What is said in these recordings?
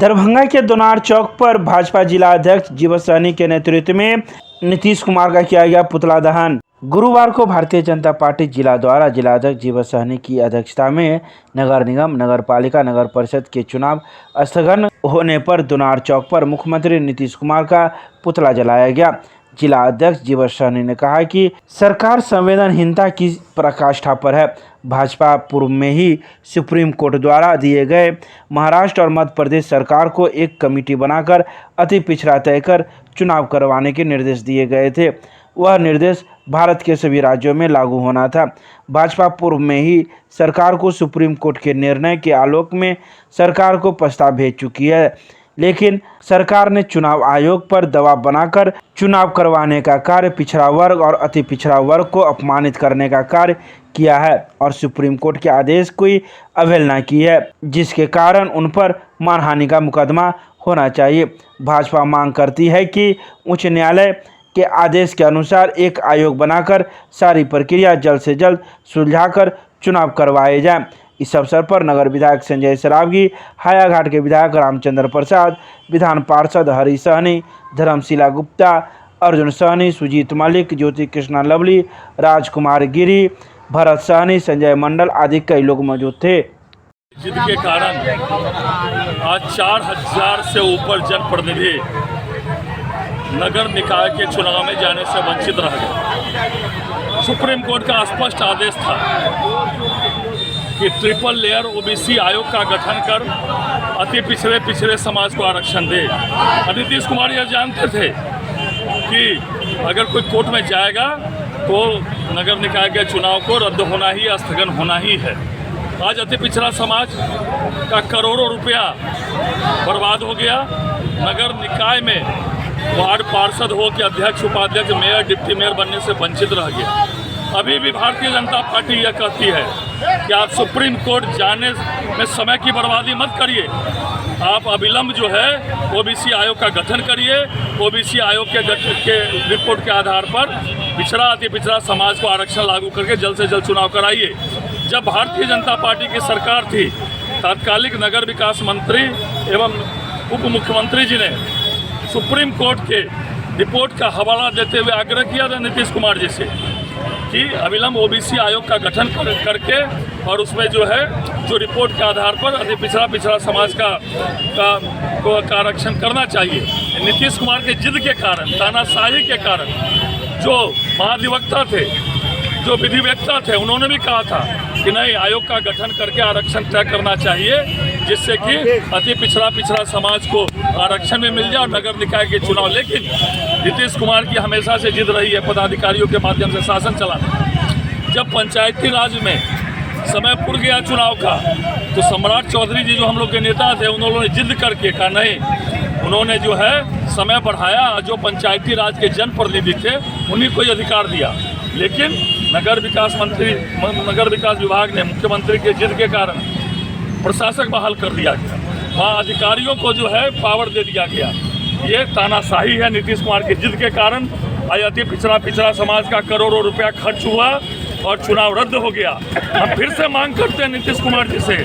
दरभंगा के दोनार चौक पर भाजपा जिला अध्यक्ष जीवन सहनी के नेतृत्व में नीतीश कुमार का किया गया पुतला दहन। गुरुवार को भारतीय जनता पार्टी जिला द्वारा जिलाध्यक्ष जीवन सहनी की अध्यक्षता में नगर निगम, नगर पालिका, नगर परिषद के चुनाव स्थगन होने पर दोनार चौक पर मुख्यमंत्री नीतीश कुमार का पुतला जलाया गया। जिला अध्यक्ष जीवन सहनी ने कहा कि सरकार संवेदनहीनता की पराकाष्ठा पर है। भाजपा पूर्व में ही सुप्रीम कोर्ट द्वारा दिए गए महाराष्ट्र और मध्य प्रदेश सरकार को एक कमेटी बनाकर अति पिछड़ा तय कर चुनाव करवाने के निर्देश दिए गए थे। वह निर्देश भारत के सभी राज्यों में लागू होना था। भाजपा पूर्व में ही सरकार को सुप्रीम कोर्ट के निर्णय के आलोक में सरकार को प्रस्ताव भेज चुकी है, लेकिन सरकार ने चुनाव आयोग पर दबाव बनाकर चुनाव करवाने का कार्य पिछड़ा वर्ग और अति पिछड़ा वर्ग को अपमानित करने का कार्य किया है और सुप्रीम कोर्ट के आदेश की अवहेलना की है, जिसके कारण उन पर मानहानि का मुकदमा होना चाहिए। भाजपा मांग करती है कि उच्च न्यायालय के आदेश के अनुसार एक आयोग बनाकर सारी प्रक्रिया जल्द से जल्द सुलझाकर चुनाव करवाए जाएं। इस अवसर पर नगर विधायक संजय सरावगी, हायाघाट के विधायक रामचंद्र प्रसाद, विधान पार्षद हरि सहनी, धर्मशिला गुप्ता, अर्जुन सहनी, सुजीत मलिक, ज्योति कृष्णा लवली, राजकुमार गिरी, भरत सहनी, संजय मंडल आदि कई लोग मौजूद थे। जिद के कारण आज 4000 से ऊपर जनप्रतिनिधि नगर निकाय के चुनाव में जाने से वंचित रह गए। सुप्रीम कोर्ट का स्पष्ट आदेश था कि ट्रिपल लेयर ओबीसी आयोग का गठन कर अति पिछड़े समाज को आरक्षण दे। नीतीश कुमार यह जानते थे कि अगर कोई कोर्ट में जाएगा तो नगर निकाय के चुनाव को रद्द होना ही, स्थगन होना ही है। आज अति पिछड़ा समाज का करोड़ों रुपया बर्बाद हो गया। नगर निकाय में वार्ड पार्षद हो कि अध्यक्ष, उपाध्यक्ष, मेयर, डिप्टी मेयर बनने से वंचित रह गया। अभी भी भारतीय जनता पार्टी यह कहती है कि आप सुप्रीम कोर्ट जाने में समय की बर्बादी मत करिए। आप अविलंब जो है ओबीसी आयोग का गठन करिए। ओबीसी आयोग के रिपोर्ट के आधार पर पिछड़ा, अति पिछड़ा समाज को आरक्षण लागू करके जल्द से जल्द चुनाव कराइए। जब भारतीय जनता पार्टी की सरकार थी, तत्कालिक नगर विकास मंत्री एवं उप मुख्यमंत्री जी ने सुप्रीम कोर्ट के रिपोर्ट का हवाला देते हुए आग्रह किया था नीतीश कुमार जी से कि अविलंब ओबीसी आयोग का गठन करके और उसमें जो है जो रिपोर्ट के आधार पर अति पिछड़ा समाज का आरक्षण करना चाहिए। नीतीश कुमार के जिद के कारण, तानाशाही के कारण जो महाधिवक्ता थे, जो विधिवेत्ता थे, उन्होंने भी कहा था कि नहीं, आयोग का गठन करके आरक्षण तय करना चाहिए, जिससे कि अति पिछड़ा समाज को आरक्षण में मिल जाए और नगर निकाय के चुनाव। लेकिन नीतीश कुमार की हमेशा से जिद रही है पदाधिकारियों के माध्यम से शासन चलाना। जब पंचायती राज में समय पुर गया चुनाव का, तो सम्राट चौधरी जी जो हम लोग के नेता थे, उन्होंने जिद करके कहा नहीं, उन्होंने जो है समय बढ़ाया। जो पंचायती राज के जनप्रतिनिधि थे उन्हीं को अधिकार दिया। लेकिन नगर विकास विभाग ने मुख्यमंत्री के जिद के कारण प्रशासक बहाल कर दिया गया। वहाँ अधिकारियों को जो है पावर दे दिया गया। ये तानाशाही है नीतीश कुमार की जिद के कारण। आज अति पिछड़ा समाज का करोड़ों रुपया खर्च हुआ और चुनाव रद्द हो गया। हम फिर से मांग करते हैं नीतीश कुमार जी से,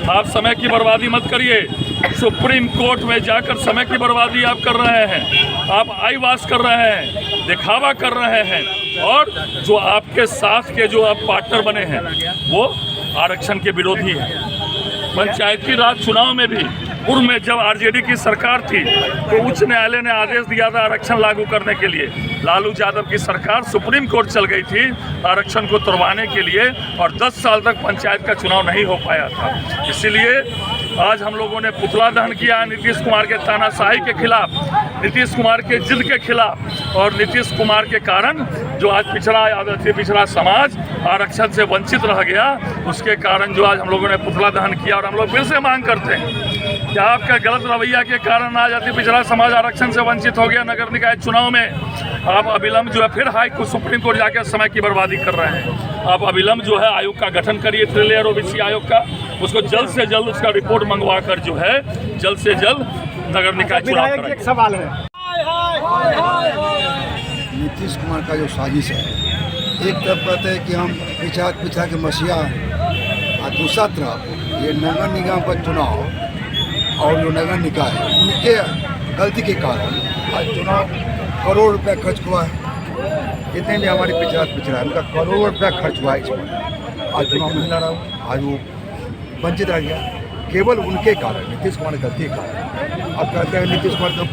आप समय की बर्बादी मत करिए। सुप्रीम कोर्ट में जाकर समय की बर्बादी आप कर रहे हैं। आप आई वाश कर रहे हैं, दिखावा कर रहे हैं, और जो आपके साथ के जो आप पार्टनर बने हैं वो आरक्षण के विरोधी हैं। पंचायती राज चुनाव में भी पूर्व में जब आरजेडी की सरकार थी तो उच्च न्यायालय ने आदेश दिया था आरक्षण लागू करने के लिए। लालू यादव की सरकार सुप्रीम कोर्ट चल गई थी आरक्षण को तोड़वाने के लिए, और 10 साल तक पंचायत का चुनाव नहीं हो पाया था। इसीलिए आज हम लोगों ने पुतला दहन किया नीतीश कुमार के तानाशाही के खिलाफ, नीतीश कुमार के जिद के खिलाफ। और नीतीश कुमार के कारण जो आज पिछड़ा समाज आरक्षण से वंचित रह गया, उसके कारण जो आज हम लोगों ने पुतला दहन किया। और हम लोग फिर से मांग करते हैं कि आपका गलत रवैया के कारण आज अति पिछड़ा समाज आरक्षण से वंचित हो गया। नगर निकाय चुनाव में आप अविलंब जो है फिर सुप्रीम कोर्ट जाकर समय की बर्बादी कर रहे हैं। आप अविलंब जो है आयोग का गठन करिए, ट्रिपल लेयर ओबीसी आयोग का, उसको जल्द से जल्द उसका रिपोर्ट मंगवा कर जो है जल्द से जल्द नगर निकाय चुनाव कराइए। एक सवाल है, नीतीश कुमार का जो साजिश है, एक तरफ कहते हैं कि हम पिछड़ा के मसीहा हैं, और दूसरा तरफ ये नगर निगम का चुनाव और जो नगर निकाय है उनके गलती के कारण आज चुनाव करोड़ रुपया खर्च हुआ है। जितने भी हमारे पिछड़ा है उनका करोड़ों रुपया खर्च हुआ है इसमें। आज चुनाव नहीं लड़ा, आज वो वंचित रह गया केवल उनके कारण, नीतीश कुमार की गलती के कारण। अब कहते हैं नीतीश कुमार तो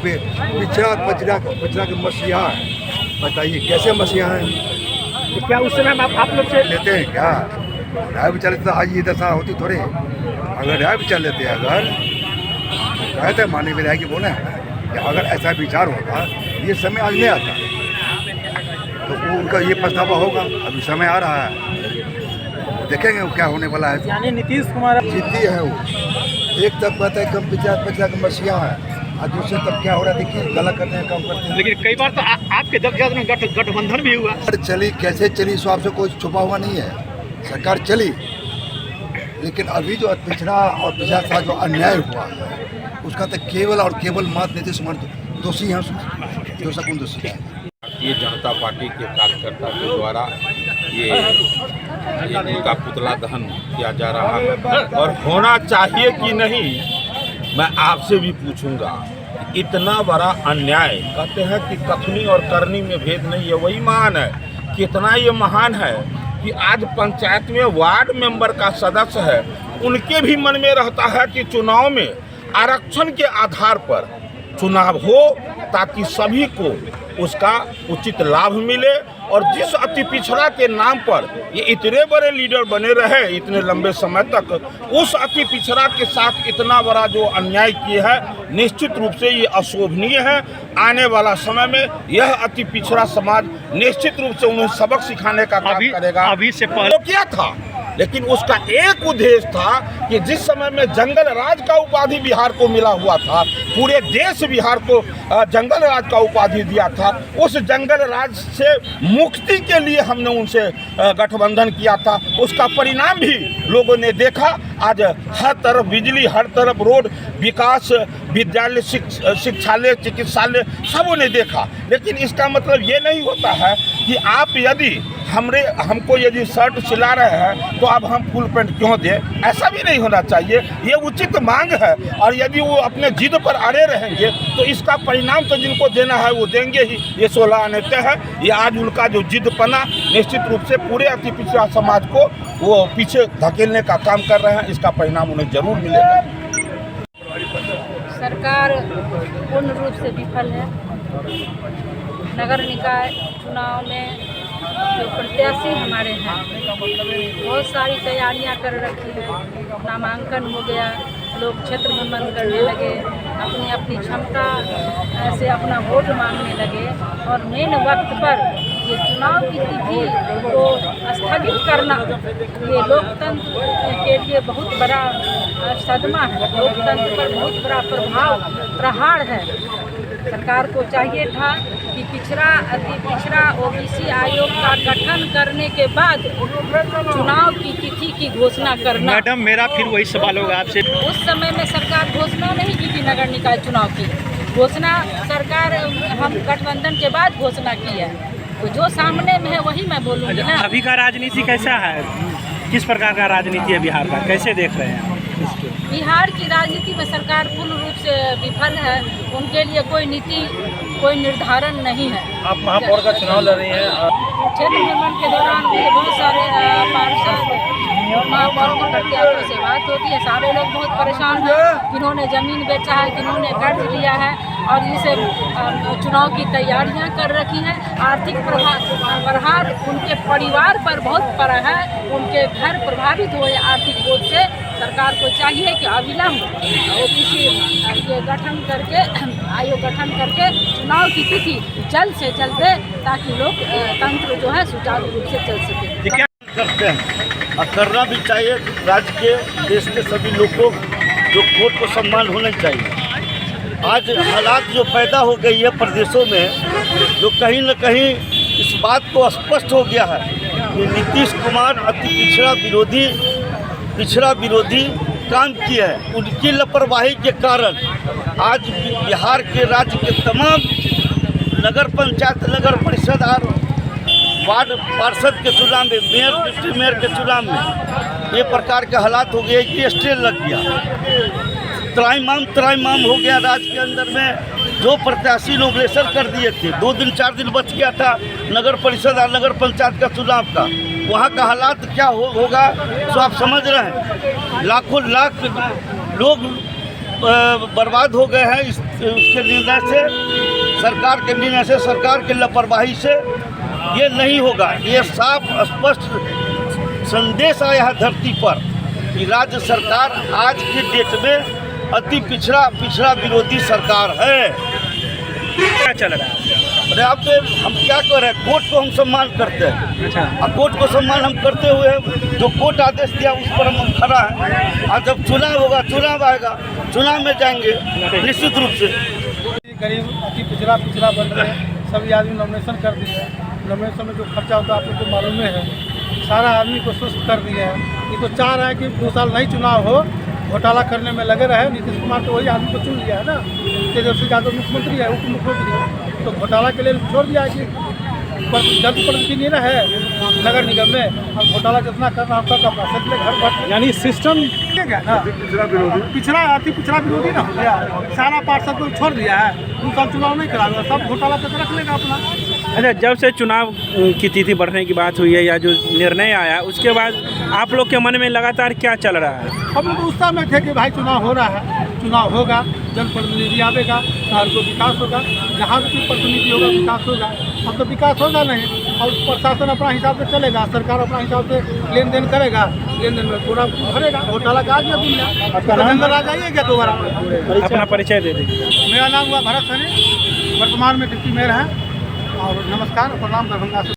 पिछड़ा के मसीहा है। बताइए कैसे मसीहा हैं? तो क्या उस समय आप लोग से लेते हैं क्या? राय विचार लेते तो आज ये दशा होती थोड़ी। अगर राय विचार लेते हैं, अगर कहते माननीय विधायक की बोले हैं कि अगर ऐसा विचार होता ये समय आज नहीं आता, तो वो उनका ये पछतावा होगा। अभी समय आ रहा है, देखेंगे वो क्या होने वाला है। यानी नीतीश कुमार जीती है वो। एक तक कहते हैं कम पिछड़ा के मसीहा है, और दूसरे तब क्या हो रहा है देखिए, गलत करने का काम करते हैं। लेकिन कई बार तो आपके जगत में गठबंधन भी हुआ। चली कैसे चली सो आपसे कोई छुपा हुआ नहीं है। सरकार चली, लेकिन अभी जो पिछड़ा और पिछड़ा था जो अन्याय हुआ है उसका तो केवल और केवल मात्र नीतीश कुमार दोषी हैं, जो सकून दोषी है। भारतीय जनता पार्टी के कार्यकर्ता के द्वारा ये इनका पुतला दहन किया जा रहा है और होना चाहिए कि नहीं, मैं आपसे भी पूछूंगा। इतना बड़ा अन्याय, कहते हैं कि कथनी और करनी में भेद नहीं है, वही महान है। कितना ये महान है कि आज पंचायत में वार्ड मेंबर का सदस्य है, उनके भी मन में रहता है कि चुनाव में आरक्षण के आधार पर चुनाव हो ताकि सभी को उसका उचित लाभ मिले। और जिस अति पिछड़ा के नाम पर ये इतने बड़े लीडर बने रहे इतने लंबे समय तक, उस अति पिछड़ा के साथ इतना बड़ा जो अन्याय किया है, निश्चित रूप से ये अशोभनीय है। आने वाला समय में यह अति पिछड़ा समाज निश्चित रूप से उन्हें सबक सिखाने का काम करेगा। अभी से पहले तो क्या था, लेकिन उसका एक उद्देश्य था कि जिस समय में जंगल राज का उपाधि बिहार को मिला हुआ था, पूरे देश बिहार को जंगल राज का उपाधि दिया था, उस जंगल राज से मुक्ति के लिए हमने उनसे गठबंधन किया था। उसका परिणाम भी लोगों ने देखा। आज हर तरफ बिजली, हर तरफ रोड, विकास, विद्यालय, शिक्षालय, चिकित्सालय सबों ने देखा। लेकिन इसका मतलब ये नहीं होता है कि आप यदि हमको यदि शर्ट सिला रहे हैं तो अब हम फुल पैंट क्यों दें, ऐसा भी नहीं होना चाहिए। ये उचित मांग है और यदि वो अपने जिद पर अड़े रहेंगे तो इसका परिणाम तो जिनको देना है वो देंगे ही। ये 16 आने तय है। ये आज उनका जो जिद पना निश्चित रूप से पूरे अति पिछड़ा समाज को वो पीछे धकेलने का काम कर रहे हैं, इसका परिणाम उन्हें जरूर मिलेगा। सरकार पूर्ण रूप से विफल है। नगर निकाय चुनाव में जो प्रत्याशी हमारे हैं बहुत सारी तैयारियां कर रखी है। नामांकन हो गया, लोग क्षेत्र भ्रमण करने लगे, अपनी अपनी क्षमता से अपना वोट मांगने लगे और मेन वक्त पर ये चुनाव की तिथि को स्थगित करना ये लोकतंत्र के लिए बहुत बड़ा सदमा है, लोकतंत्र पर बहुत बड़ा प्रहार है। सरकार को चाहिए था कि पिछड़ा अति पिछड़ा ओबीसी आयोग का गठन करने के बाद चुनाव की तिथि की घोषणा करना। मैडम मेरा फिर वही सवाल होगा आपसे। उस समय में सरकार घोषणा नहीं की थी नगर निकाय चुनाव की। घोषणा सरकार हम गठबंधन के बाद घोषणा की है, तो जो सामने में है वही मैं बोलूँगी ना। अभी का राजनीति कैसा है, किस प्रकार का राजनीति है बिहार का, कैसे देख रहे हैं इसको? बिहार की राजनीति में सरकार पूर्ण रूप से विफल है। उनके लिए कोई नीति, कोई निर्धारण नहीं है। आप महापौर का चुनाव लड़ रही हैं। क्षेत्र भ्रमण के दौरान मुझे बहुत सारे पार्षद महापौरों के प्रत्याशियों से बात होती है। सारे लोग बहुत परेशान हैं, जिन्होंने ज़मीन बेचा है, जिन्होंने कर्ज लिया है और इसे चुनाव की तैयारियां कर रखी हैं। आर्थिक प्रभाव उनके परिवार पर बहुत पड़ा है, उनके घर प्रभावित हुए आर्थिक बोझ से। सरकार को चाहिए कि अविलंब ओबीसी ये गठन करके आयोग गठन करके चुनाव की तिथि जल्द से जल्द दे ताकि लोकतंत्र जो है सुचारू रूप से चल सके। क्या करते हैं और करना भी चाहिए। राज्य के, देश के सभी लोगों जो कोर्ट को सम्मान होना चाहिए। आज हालात जो पैदा हो गई है प्रदेशों में, जो कहीं न कहीं इस बात को स्पष्ट हो गया है कि नीतीश कुमार अति पिछड़ा विरोधी काम किया है। उनकी लापरवाही के कारण आज बिहार के राज्य के तमाम नगर पंचायत, नगर परिषद और वार्ड पार्षद के चुनाव में, मेयर, डिप्टी मेयर के चुनाव में ये प्रकार के हालात हो गए कि स्टे लग गया। त्राईमाम हो गया राज्य के अंदर में। जो प्रत्याशी नॉमिनेशन कर दिए थे, 2 दिन 4 दिन बच गया था नगर परिषद और नगर पंचायत का चुनाव का, वहाँ का हालात क्या होगा तो आप समझ रहे हैं। लाखों लाख लोग बर्बाद हो गए हैं उसके निर्णय से, सरकार के निर्णय से, सरकार की लापरवाही से। ये नहीं होगा। ये साफ स्पष्ट संदेश आया है धरती पर कि राज्य सरकार आज के डेट में अति पिछड़ा विरोधी सरकार है। क्या चल रहा है? अरे आप हम क्या कर रहे हैं, कोर्ट को हम सम्मान करते हैं। अच्छा, और कोर्ट को सम्मान हम करते हुए जो कोर्ट आदेश दिया उस पर हम खड़ा हैं। और जब चुनाव होगा, चुनाव आएगा, चुनाव में जाएंगे निश्चित रूप से। गरीब अति पिछड़ा बन रहे हैं, सभी आदमी नॉमिनेशन कर दिए हैं। नॉमिनेशन में जो खर्चा होता है आप लोग को मालूम है, सारा आदमी को सुस्त कर दिया है। ये तो चाह रहा है कि 2 साल नहीं चुनाव हो, घोटाला करने में लगे रहे। नीतीश कुमार तो वही आदमी को चुन लिया है ना, तेजस्वी यादव मुख्यमंत्री है, उप मुख्यमंत्री है, तो घोटाला के लिए छोड़ दिया है कि जनप्रतिनिधि न है नगर निगम में, और घोटाला जितना करना होता तो अपना सच में घर भर, यानी सिस्टम गया ना, अति पिछड़ा विरोधी ना हो गया। सारा पार्षद को छोड़ दिया है, 2 साल चुनाव नहीं कराएगा, सब घोटाला तक रख लेगा अपना। अच्छा, जब से चुनाव की तिथि बढ़ने की बात हुई है या जो निर्णय आया, उसके बाद आप लोग के मन में लगातार क्या चल रहा है? हम लोग उत्साह में थे कि भाई चुनाव हो रहा है, चुनाव होगा, जनप्रतिनिधि आवेगा, शहर को विकास होगा, जहाँ भी प्रतिनिधि होगा विकास होगा। अब तो विकास होगा नहीं, और प्रशासन अपना हिसाब से चलेगा, सरकार अपना हिसाब से लेन देन करेगा, लेन देन में थोड़ा भरेगा। घोटाला का आ गया दुनिया, जंगल आ जाइएगा दोबारा। अपना परिचय दे दीजिए। मेरा नाम हुआ भरत सैनी, वर्तमान में डिप्टी मेयर है। और नमस्कार, प्रणाम दरभंगा से।